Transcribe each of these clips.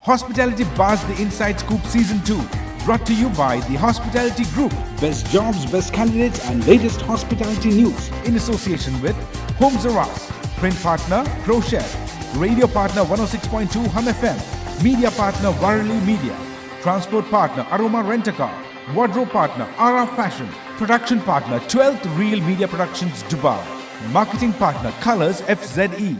Hospitality Buzz The Inside Scoop Season 2. Brought to you by the Hospitality Group. Best jobs, best candidates and latest hospitality news. In association with Homes R Us. Print partner Pro Chef. Radio partner 106.2 Hum FM. Media partner Varli Media. Transport partner Aroma Rent-A-Car. Wardrobe partner AARA Fashion. Production partner 12th Real Media Productions Dubai. Marketing partner Kolors FZE.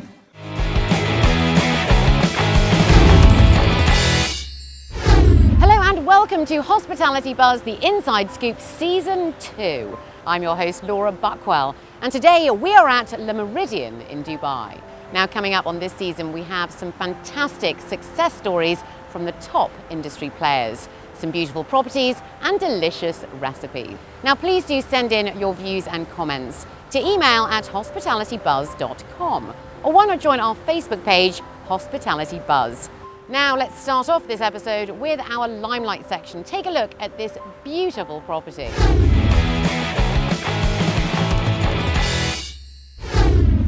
Welcome to Hospitality Buzz, the Inside Scoop Season 2. I'm your host, Laura Buckwell, and today we are at Le Méridien in Dubai. Now, coming up on this season, we have some fantastic success stories from the top industry players, some beautiful properties and delicious recipes. Now, please do send in your views and comments to email at hospitalitybuzz.com, or why not join our Facebook page, Hospitality Buzz. Now let's start off this episode with our Limelight section. Take a look at this beautiful property.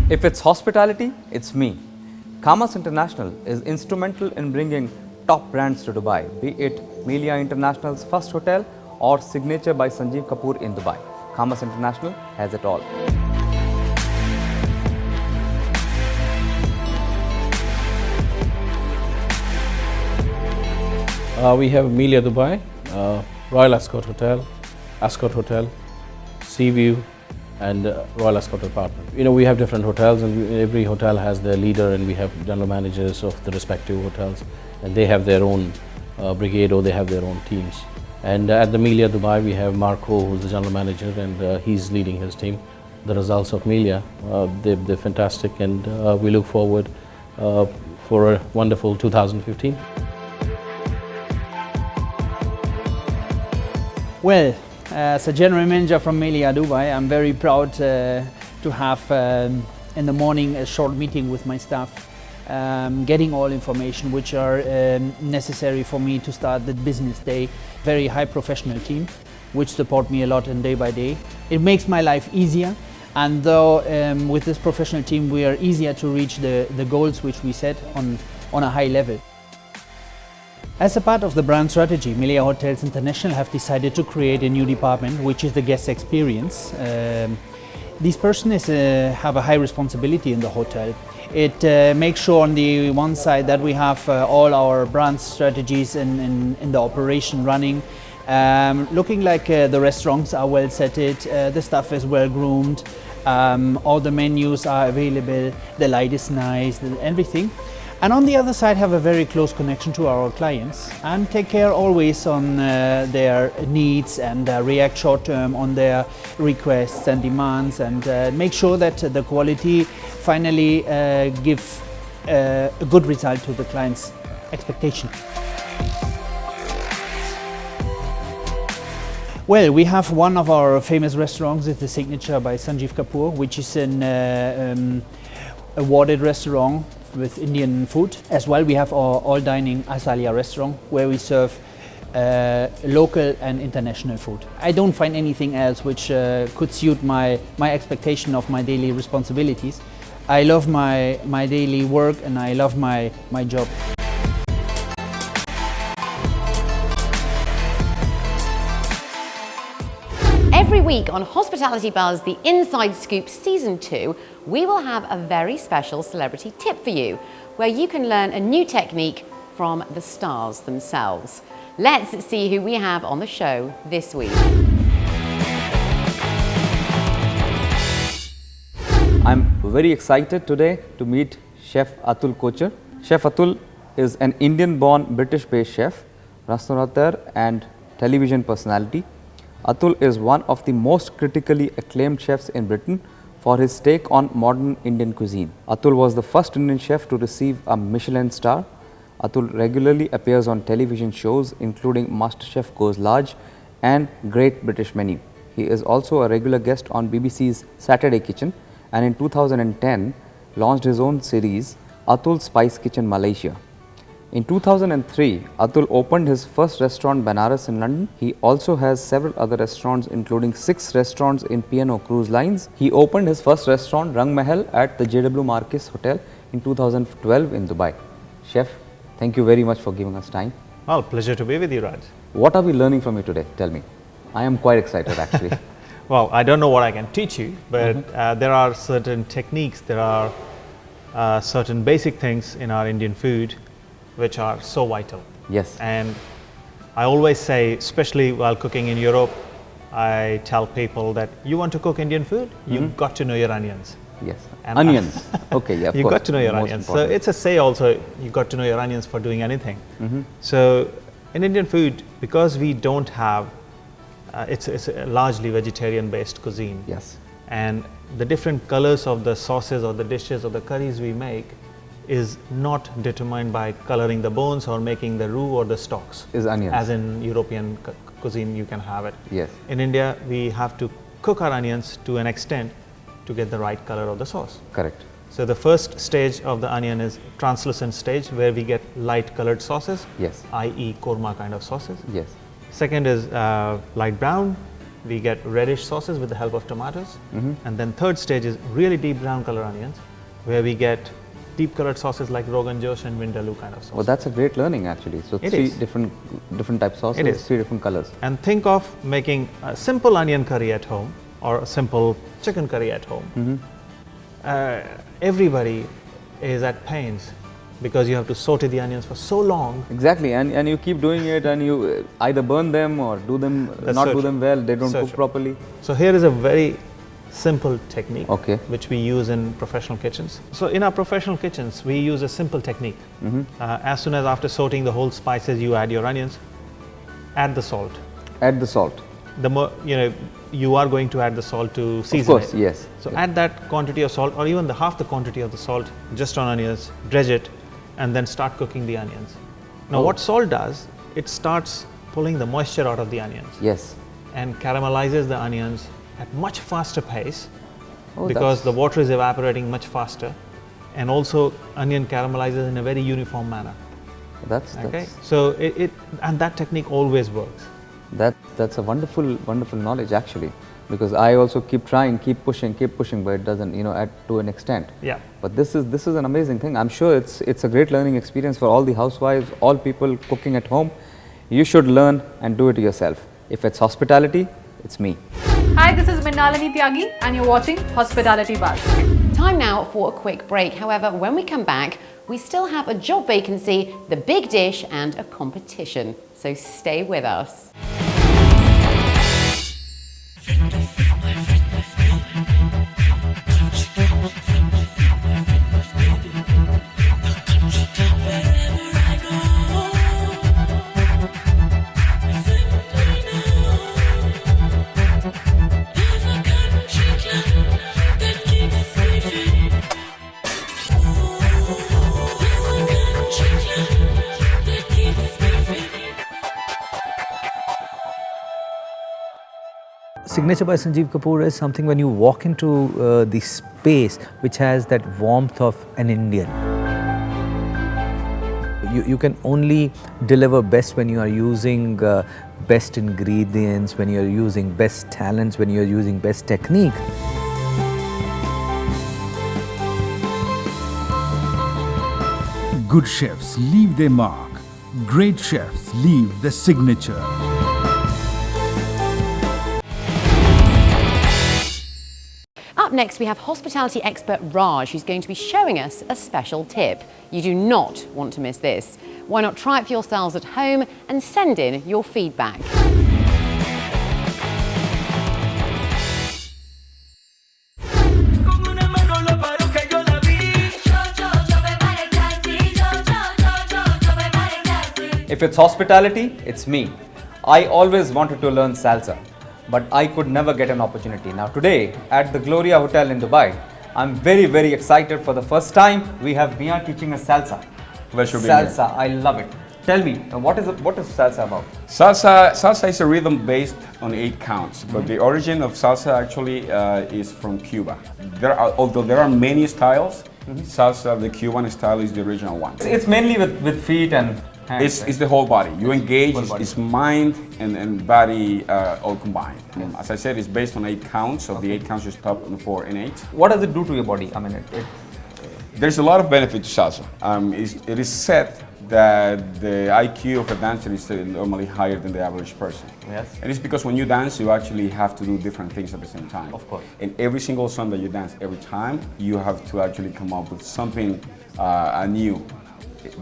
If it's hospitality, it's me. Kamas International is instrumental in bringing top brands to Dubai, be it Melia International's first hotel or Signature by Sanjeev Kapoor in Dubai. Kamas International has it all. We have Melia Dubai, Royal Ascot Hotel, Seaview, and Royal Ascot Apartment. You know, we have different hotels, and every hotel has their leader, and we have general managers of the respective hotels, and they have their own brigade or they have their own teams. And at the Melia Dubai, we have Marco, who's the general manager, and he's leading his team. The results of Melia, they're fantastic, and we look forward for a wonderful 2015. Well, as a general manager from Melia Dubai, I'm very proud to have in the morning a short meeting with my staff, getting all information which are necessary for me to start the business day. Very high professional team, which support me a lot in day by day. It makes my life easier, and though with this professional team we are easier to reach the goals which we set on a high level. As a part of the brand strategy, Melia Hotels International have decided to create a new department, which is the guest experience. These persons have a high responsibility in the hotel. It makes sure on the one side that we have all our brand strategies in the operation running, looking like the restaurants are well setted, the staff is well groomed, all the menus are available, the light is nice, everything. And on the other side, have a very close connection to our clients and take care always on their needs and react short term on their requests and demands, and make sure that the quality finally give a good result to the client's expectation. Well, we have one of our famous restaurants, it's the Signature by Sanjeev Kapoor, which is an awarded restaurant with Indian food. As well, we have our all-dining Asalia restaurant where we serve local and international food. I don't find anything else which could suit my expectation of my daily responsibilities. I love my daily work and I love my job. Every week on Hospitality Buzz, the Inside Scoop Season 2, we will have a very special celebrity tip for you, where you can learn a new technique from the stars themselves. Let's see who we have on the show this week. I'm very excited today to meet Chef Atul Kochar. Chef Atul is an Indian-born British-based chef, restaurateur and television personality. Atul is one of the most critically acclaimed chefs in Britain for his take on modern Indian cuisine. Atul was the first Indian chef to receive a Michelin star. Atul regularly appears on television shows including MasterChef Goes Large and Great British Menu. He is also a regular guest on BBC's Saturday Kitchen, and in 2010 launched his own series, Atul's Spice Kitchen Malaysia. In 2003, Atul opened his first restaurant Banaras in London. He also has several other restaurants, including 6 restaurants in P&O Cruise Lines. He opened his first restaurant Rang Mahal at the JW Marquis Hotel in 2012 in Dubai. Chef, Thank you very much for giving us time. Well, pleasure to be with you, Raj. What are we learning from you today? Tell me. I am quite excited actually. Well, I don't know what I can teach you, but there are certain techniques, there are certain basic things in our Indian food which are so vital. Yes. And I always say, especially while cooking in Europe, I tell people that you want to cook Indian food, you've got to know your onions. Yes. And Onions. Okay, yeah, of you course. got to know your Most onions. important. So it's a say also, you got to know your onions for doing anything. So in Indian food, because we don't have, it's a largely vegetarian based cuisine. Yes. And the different colors of the sauces or the dishes or the curries we make is not determined by coloring the bones or making the roux or the stocks. Is onions. As in European cuisine, you can have it. Yes. In India, we have to cook our onions to an extent to get the right color of the sauce. Correct. So the first stage of the onion is translucent stage, where we get light colored sauces, Yes. i.e. korma kind of sauces. Yes. Second is light brown. We get reddish sauces with the help of tomatoes. And then third stage is really deep brown color onions, where we get deep colored sauces like Rogan Josh and Vindaloo kind of sauce. Well, that's a great learning actually. So It three is. different types sauces, It is. 3 different colors. And think of making a simple onion curry at home or a simple chicken curry at home. Everybody is at pains because you have to saute the onions for so long. Exactly, and you keep doing it, and you either burn them or do them That's not so do true. them well. They don't So cook true. properly. So here is a very simple technique Okay. which we use in professional kitchens. So in our professional kitchens, we use a simple technique. As soon as after sauteing the whole spices, you add your onions, add the salt. Add the salt. The more, you are going to add the salt to Of season course, it. yes. So add that quantity of salt or even the half the quantity of the salt just on onions, dredge it, and then start cooking the onions. Now what salt does, it starts pulling the moisture out of the onions Yes. and caramelizes the onions at much faster pace Oh, because that's- the water is evaporating much faster, and also onion caramelizes in a very uniform manner. That's Okay, so and that technique always works. that's a wonderful knowledge actually, because I also keep trying, keep pushing, but it doesn't, add to an extent. Yeah. But this is an amazing thing. I'm sure it's a great learning experience for all the housewives, all people cooking at home. You should learn and do it yourself. If it's hospitality, it's me. Hi, this is Mrinalini Tyagi and you're watching Hozpitalty Bar. Time now for a quick break. However, when we come back, we still have a job vacancy, the big dish, and a competition. So stay with us. Signature by Sanjeev Kapoor is something when you walk into the space which has that warmth of an Indian. You can only deliver best when you are using best ingredients, when you are using best talents, when you are using best technique. Good chefs leave their mark. Great chefs leave the signature. Up next, we have hospitality expert Raj, who's going to be showing us a special tip. You do not want to miss this. Why not try it for yourselves at home and send in your feedback? If it's hospitality, it's me. I always wanted to learn salsa, but I could never get an opportunity. Now today, at the Gloria Hotel in Dubai, I'm very excited. For the first time, we have Mia teaching us salsa. Pleasure being here. Salsa, I love it. Tell me, what is salsa about? Salsa is a rhythm based on 8 counts, but the origin of salsa actually is from Cuba. Although there are many styles, salsa, the Cuban style, is the original one. It's mainly with feet and hands. It's the whole body. You engage, Whole body. it's mind and body all combined. As I said, it's based on 8 counts, so the 8 counts you stop on 4 and 8. What does it do to your body? I mean, There's a lot of benefit to salsa. It is said that the IQ of a dancer is normally higher than the average person. Yes. And it's because when you dance, you actually have to do different things at the same time. Of course. And every single song that you dance, every time, you have to actually come up with something new.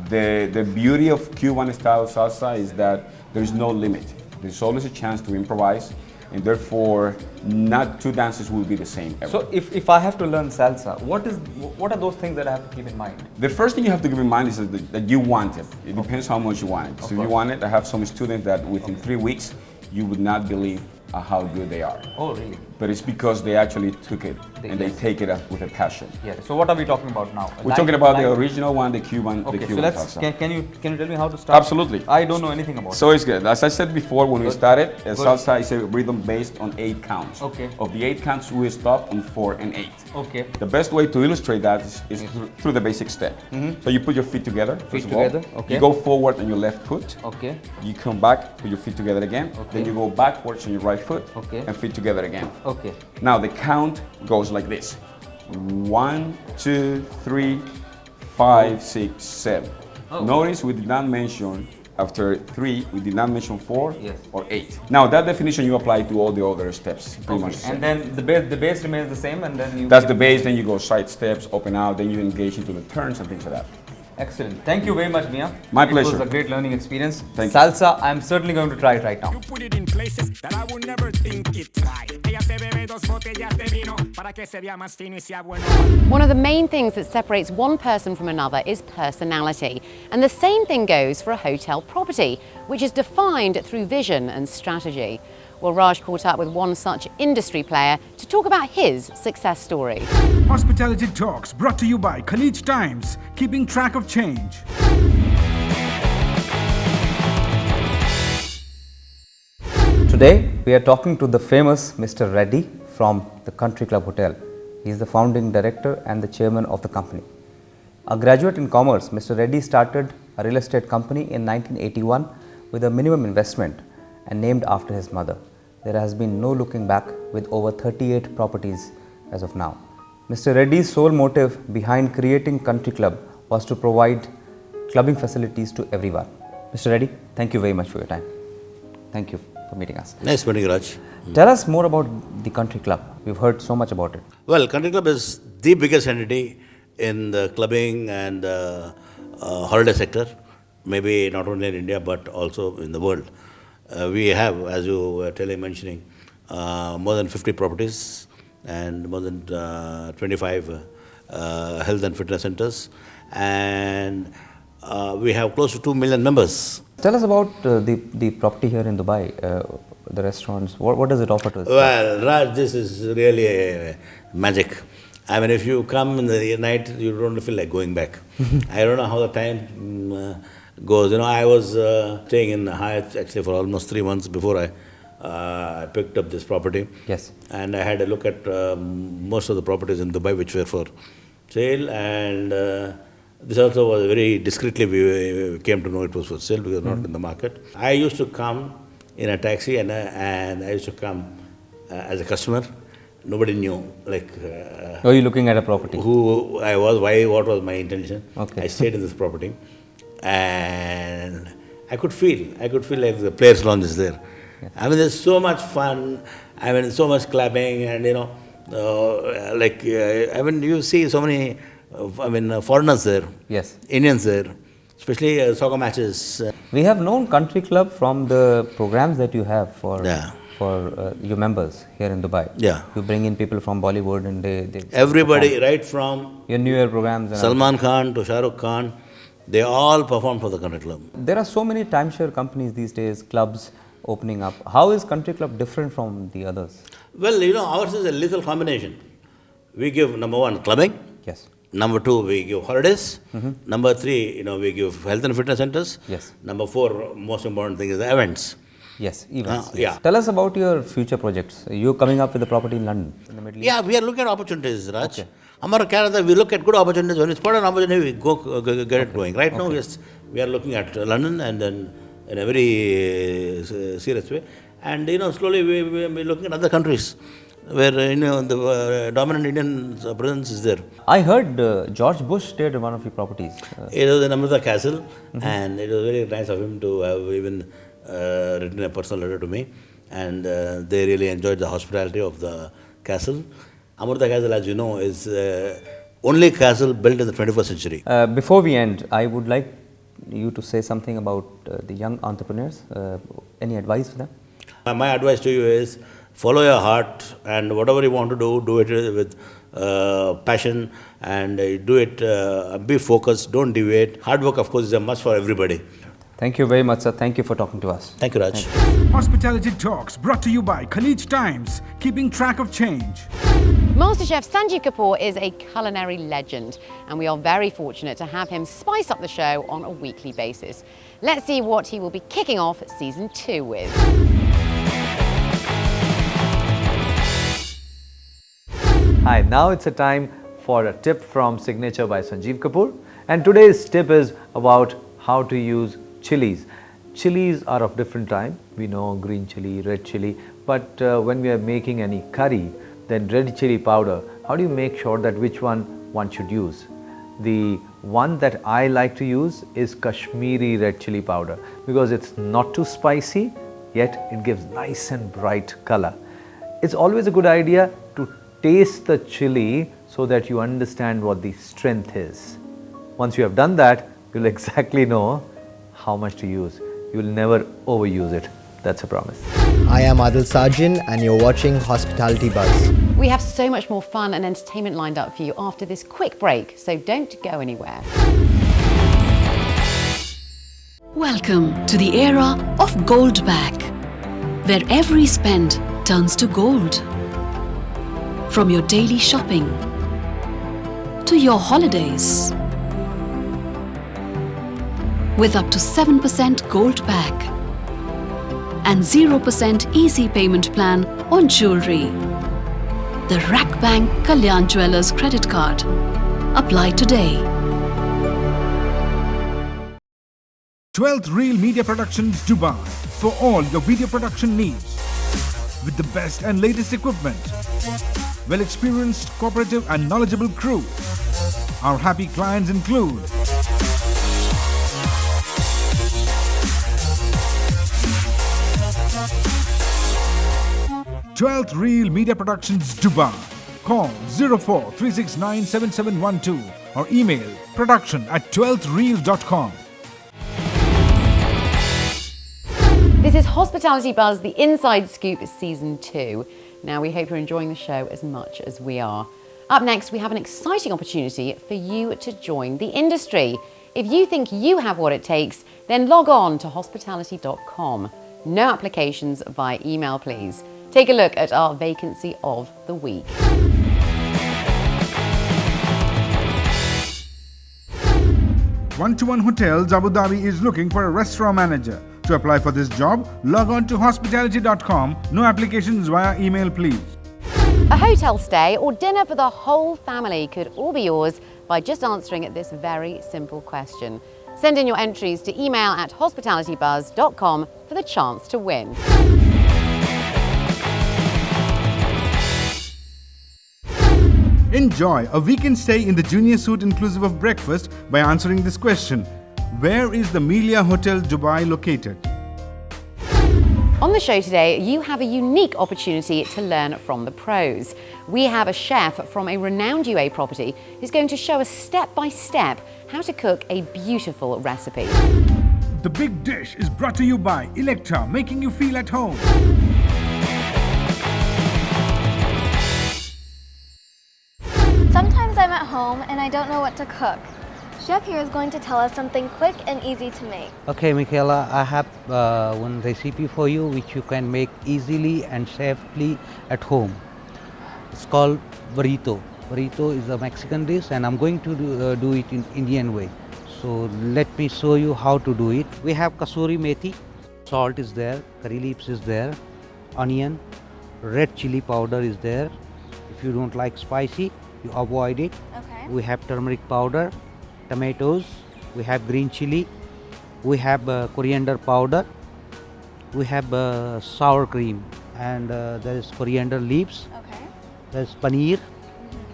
The beauty of Cuban style salsa is that there is no limit. There's always a chance to improvise, and therefore not two dances will be the same ever. So if I have to learn salsa, what are those things that I have to keep in mind? The first thing you have to keep in mind is that you want it. It depends how much you want it. So if you want it, I have some students that within 3 weeks, you would not believe how good they are. Oh, really? But it's because they actually took it and they take it with a passion. Yeah. So what are we talking about now? We're talking about the original one, the Cuban, Okay, the Cuban salsa. can you tell me how to start? Absolutely. I don't know anything about So it's good. As I said before, when we started, salsa is a rhythm based on 8 counts. Okay. Of the 8 counts, we stop on 4 and 8. Okay. The best way to illustrate that is through the basic step. So you put your feet together. First of all. Okay. You go forward on your left foot. Okay. You come back, put your feet together again. Then you go backwards on your right foot. Okay. And feet together again. Okay. Now the count goes like this: 1, 2, 3, 5, 6, 7. Notice we did not mention after 3, we did not mention 4 or 8. Now that definition you apply to all the other steps, pretty much the same. And then the base remains the same, and then you. That's the base. Then you go side steps, open out. Then you engage into the turns and things like that. Excellent. Thank you very much, Mia. My It pleasure. was a great learning experience. Thank you. Salsa, I'm certainly going to try it right now. You put it in places that I would never think it try. Ella se bebe 2 botellas de vino para que se vea más fino y sea bueno. One of the main things that separates one person from another is personality. And the same thing goes for a hotel property, which is defined through vision and strategy. Well, Raj caught up with one such industry player to talk about his success story. Hospitality Talks brought to you by Khaleej Times, keeping track of change. Today, we are talking to the famous Mr. Reddy from the Country Club Hotel. He is the founding director and the chairman of the company. A graduate in commerce, Mr. Reddy started a real estate company in 1981 with a minimum investment and named after his mother. There has been no looking back with over 38 properties as of now. Mr. Reddy's sole motive behind creating Country Club was to provide clubbing facilities to everyone. Mr. Reddy, thank you very much for your time. Thank you for meeting us. Nice meeting you, Raj. Tell us more about the Country Club. We've heard so much about it. Well, Country Club is the biggest entity in the clubbing and holiday sector, maybe not only in India but also in the world. We have, as you were mentioning, more than 50 properties and more than 25 health and fitness centers, and we have close to 2 million members. Tell us about the property here in Dubai, the restaurants. What does it offer to us? Well, Raj, this is really magic. I mean, if you come in the night, you don't feel like going back. I don't know how the time goes. You know, I was staying in Hyatt actually for almost 3 months before I picked up this property. Yes. And I had a look at most of the properties in Dubai which were for sale, and this also was very discreetly we came to know it was for sale because not in the market. I used to come in a taxi and I used to come as a customer. Nobody knew, like... Were you looking at a property? Who I was, why, what was my intention. Okay. I stayed in this property and I could feel like the players' lounge is there. Yeah. I mean, there's so much fun, I mean, so much clapping and, you know, I mean, you see so many, foreigners there. Yes. Indians there, especially soccer matches. We have known Country Club from the programs that you have for your members here in Dubai. Yeah. You bring in people from Bollywood and they everybody, perform. right from your New Year programs. And Salman Khan to Shah Rukh Khan, they all perform for the Country Club. There are so many timeshare companies these days, clubs opening up. How is Country Club different from the others? Well, you know, ours is a little combination. We give number 1, clubbing. Yes. Number 2, we give holidays. Number 3, you know, we give health and fitness centers. Yes. Number 4, most important thing is the events. Yes, events. Yes. Yeah. Tell us about your future projects. You're coming up with a property in London, in the Middle East. Yeah, we are looking at opportunities, Raj. Okay. Amara Canada, we look at good opportunities. When it's spot an opportunity, we go get it going. Right now, yes, we are looking at London and then in a very serious way. And, you know, slowly we're looking at other countries. where the dominant Indian presence is there. I heard George Bush stayed in one of your properties. It was in Amrita Castle, and it was very nice of him to have even written a personal letter to me, and they really enjoyed the hospitality of the castle. Amrita Castle, as you know, is only castle built in the 21st century. Before we end, I would like you to say something about the young entrepreneurs. Any advice for them? My advice to you is follow your heart, and whatever you want to do it with passion, and do it, be focused, don't deviate. Hard work, of course, is a must for everybody. Thank you very much, sir. Thank you for talking to us. Thank you, Raj. Hospitality Talks brought to you by Khaleej Times, keeping track of change. MasterChef Sanjeev Kapoor is a culinary legend, and we are very fortunate to have him spice up the show on a weekly basis. Let's see what he will be kicking off season 2 with. Hi, now it's a time for a tip from Signature by Sanjeev Kapoor, and today's tip is about how to use chilies. Chilies are of different type. We know green chili, red chili, but when we are making any curry, then red chili powder, how do you make sure that which one should use? The one that I like to use is Kashmiri red chili powder, because it's not too spicy, yet it gives nice and bright color. It's always a good idea to taste the chili so that you understand what the strength is. Once you have done that, you'll exactly know how much to use. You'll never overuse it. That's a promise. I am Adil Sajin, and you're watching Hospitality Buzz. We have so much more fun and entertainment lined up for you after this quick break, so don't go anywhere. Welcome to the era of gold back, where every spend turns to gold. From your daily shopping to your holidays. With up to 7% gold back and 0% easy payment plan on jewelry. The Rack Bank Kalyan Jewellers credit card. Apply today. 12th Reel Media Productions Dubai, for all your video production needs. With the best and latest equipment, well-experienced, cooperative and knowledgeable crew. Our happy clients include Twelfth Reel Media Productions Dubai. Call 04-369-7712 or email production@12threel.com. This is Hospitality Buzz, the Inside Scoop Season 2. Now, we hope you're enjoying the show as much as we are. Up next, we have an exciting opportunity for you to join the industry. If you think you have what it takes, then log on to hospitality.com. No applications via email, please. Take a look at our vacancy of the week. One-to-One Hotels Abu Dhabi is looking for a restaurant manager. To apply for this job, log on to hospitality.com. No applications via email, please. A hotel stay or dinner for the whole family could all be yours by just answering this very simple question. Send in your entries to email at hospitalitybuzz.com for the chance to win. Enjoy a weekend stay in the Junior Suite inclusive of breakfast by answering this question. Where is the Melia Hotel Dubai located? On the show today, you have a unique opportunity to learn from the pros. We have a chef from a renowned UAE property who's going to show us step by step how to cook a beautiful recipe. The big dish is brought to you by Elekta, making you feel at home. Sometimes I'm at home and I don't know what to cook. Chef here is going to tell us something quick and easy to make. Okay, Michaela, I have one recipe for you which you can make easily and safely at home. It's called burrito. Burrito is a Mexican dish and I'm going to do it in Indian way. So let me show you how to do it. We have kasuri methi, salt is there, curry leaves is there, onion, red chili powder is there. If you don't like spicy, you avoid it. Okay. We have turmeric powder, tomatoes, we have green chili, we have coriander powder, we have sour cream, and there is coriander leaves. Okay. There's paneer.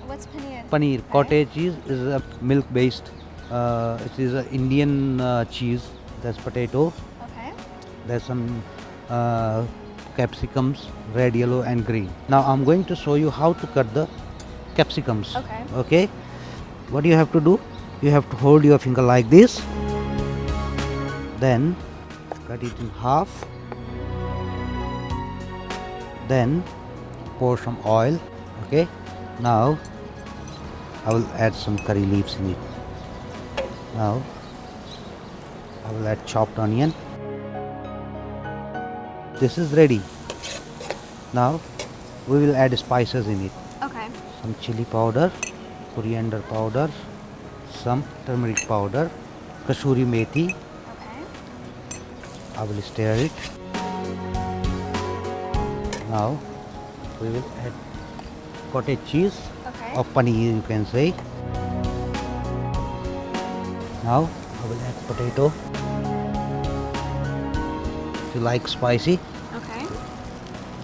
What's paneer? Paneer, cottage cheese is a milk-based. It is an Indian cheese. There's potato. Okay. There's some capsicums, red, yellow, and green. Now I'm going to show you how to cut the capsicums. Okay. Okay. What you have to do? You have to hold your finger like this. Then cut it in half. Then pour some oil. Okay. Now I will add some curry leaves in it. Now I will add chopped onion. This is ready. Now we will add spices in it. Okay. Some chili powder, coriander powder, some turmeric powder, kasuri methi. Okay. I will stir it. Now we will add cottage cheese Okay. or paneer, you can say. Now I will add potato. If you like spicy, Okay.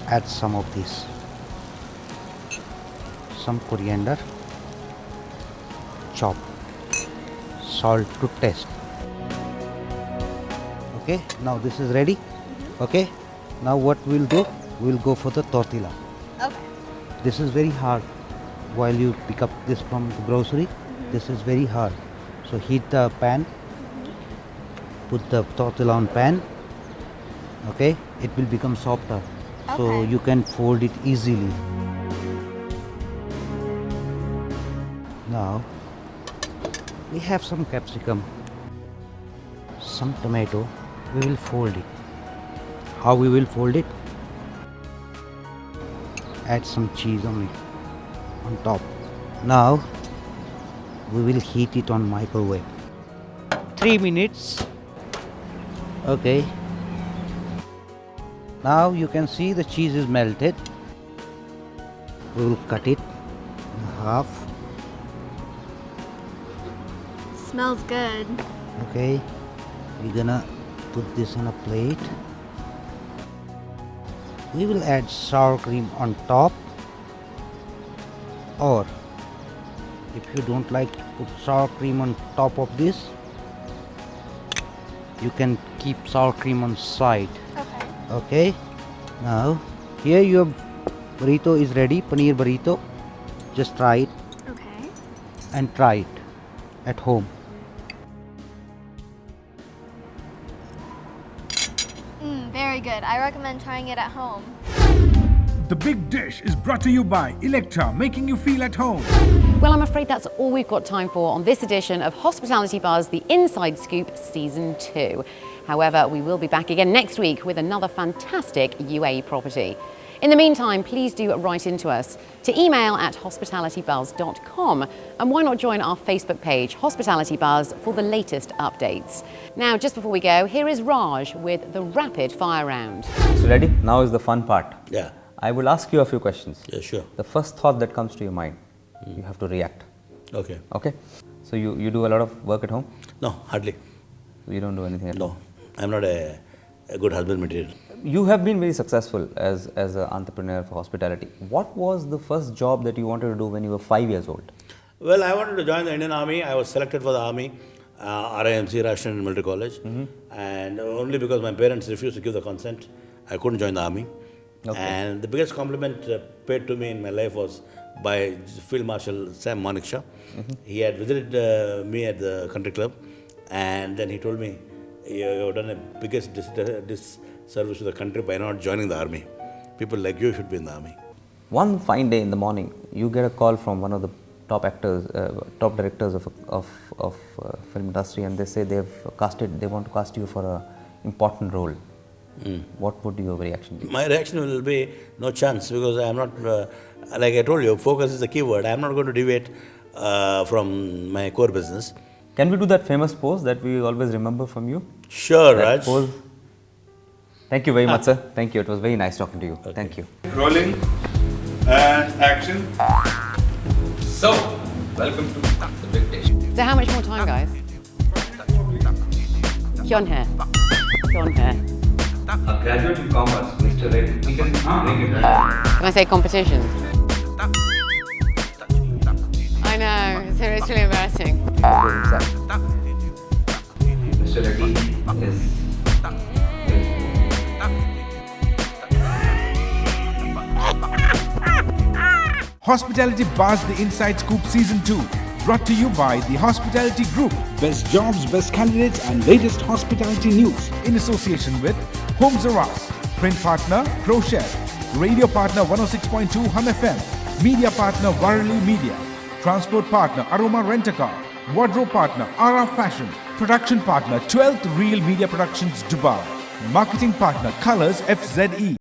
add some of this. Some coriander, chop, salt to taste. Okay, now this is ready. Okay, now what we'll do, we'll go for the tortilla. Okay. This is very hard. While you pick up this from the grocery, this is very hard. So heat the pan, put the tortilla on pan. Okay, it will become softer. So Okay. you can fold it easily. Now we have some capsicum, some tomato. We will fold it. How we will fold it? Add some cheese on it, on top. Now we will heat it on microwave. 3 minutes. Okay. Now you can see the cheese is melted. We will cut it in half. Smells good. Okay. We're gonna put this on a plate. We will add sour cream on top, or if you don't like to put sour cream on top of this, you can keep sour cream on side. Okay. Okay. Now here your burrito is ready, paneer burrito. Just try it. Okay. And try it at home. Very good. I recommend trying it at home. The Big Dish is brought to you by Elekta, making you feel at home. Well, I'm afraid that's all we've got time for on this edition of Hospitality Buzz, the Inside Scoop Season 2. However, we will be back again next week with another fantastic UAE property. In the meantime, please do write into us to email at hospitalitybuzz.com, and why not join our Facebook page, Hospitality Buzz, for the latest updates. Now, just before we go, here is Raj with the rapid fire round. So ready? Now is the fun part. Yeah. I will ask you a few questions. Yeah, sure. The first thought that comes to your mind, you have to react. Okay. Okay? So you do a lot of work at home? No, hardly. You don't do anything at home? No, I'm not a good husband material. You have been very successful as an entrepreneur for hospitality. What was the first job that you wanted to do when you were 5 years old? Well, I wanted to join the Indian Army. I was selected for the Army, RIMC, Russian Military College. And only because my parents refused to give the consent, I couldn't join the Army. Okay. And the biggest compliment paid to me in my life was by Field Marshal Sam Manekshaw. He had visited me at the country club, and then he told me, "You've done the biggest disservice to the country by not joining the army. People like you should be in the army." One fine day in the morning, you get a call from one of the top actors, top directors of film industry, and they say they want to cast you for an important role. What would your reaction be? My reaction will be no chance, because I am not, like I told you, focus is the key word. I am not going to deviate from my core business. Can we do that famous pose that we always remember from you? Sure, that Raj. Pose. Thank you very much, sir. Thank you. It was very nice talking to you. Okay. Thank you. Rolling and action. So, welcome to the Big Dish. So how much more time, guys? Hyun here. Hyun here. A graduate in commerce, Mr. Reddy. We can bring it right. Can I say competition? I know, it's really embarrassing. Mr. Reddy is Hospitality Bars The Inside Scoop Season 2. Brought to you by the Hozpitalty Group. Best jobs, best candidates and latest hospitality news. In association with Aroma. Print partner Pro Chef. Radio partner 106.2 Hum FM. Media partner Varli Media. Transport partner Aroma Rent-A-Car. Wardrobe partner AARA Fashion. Production partner 12th Real Media Productions Dubai. Marketing partner Kolors FZE.